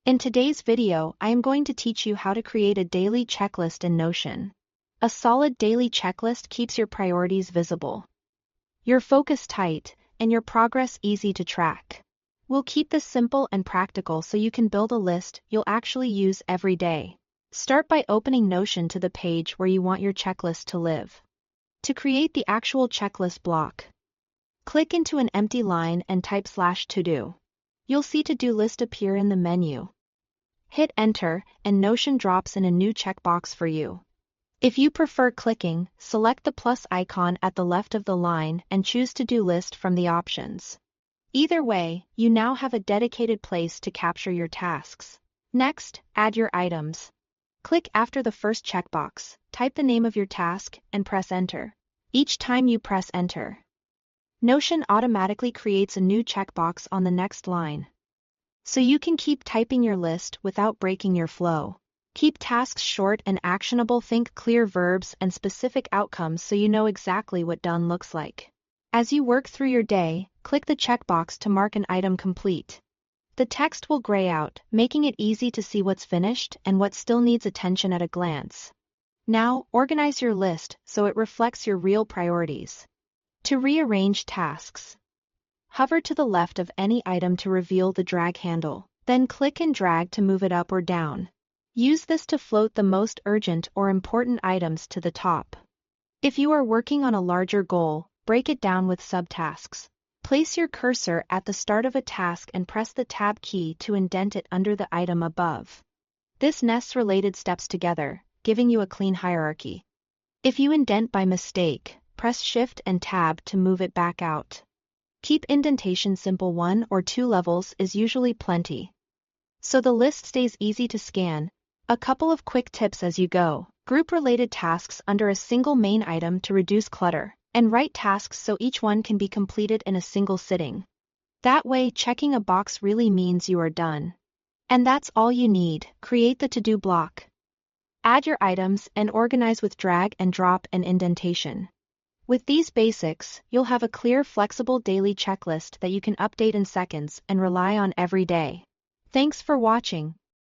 In today's video, I am going to teach you how to create a daily checklist in Notion. A solid daily checklist keeps your priorities visible, your focus tight, and your progress easy to track. We'll keep this simple and practical so you can build a list you'll actually use every day. Start by opening Notion to the page where you want your checklist to live. To create the actual checklist block, click into an empty line and type /to-do. You'll see to-do list appear in the menu. Hit enter, and Notion drops in a new checkbox for you. If you prefer clicking, select the plus icon at the left of the line and choose to-do list from the options. Either way, you now have a dedicated place to capture your tasks. Next, add your items. Click after the first checkbox, type the name of your task, and press enter. Each time you press enter, Notion automatically creates a new checkbox on the next line, so you can keep typing your list without breaking your flow. Keep tasks short and actionable. Think clear verbs and specific outcomes so you know exactly what done looks like. As you work through your day, click the checkbox to mark an item complete. The text will gray out, making it easy to see what's finished and what still needs attention at a glance. Now, organize your list so it reflects your real priorities. To rearrange tasks, hover to the left of any item to reveal the drag handle, then click and drag to move it up or down. Use this to float the most urgent or important items to the top. If you are working on a larger goal, break it down with subtasks. Place your cursor at the start of a task and press the Tab key to indent it under the item above. This nests related steps together, giving you a clean hierarchy. If you indent by mistake, press Shift and Tab to move it back out. Keep indentation simple. 1 or 2 levels is usually plenty, so the list stays easy to scan. A couple of quick tips as you go. Group related tasks under a single main item to reduce clutter, and write tasks so each one can be completed in a single sitting. That way, checking a box really means you are done. And that's all you need. Create the to-do block. Add your items and organize with drag and drop and indentation. With these basics, you'll have a clear, flexible daily checklist that you can update in seconds and rely on every day. Thanks for watching.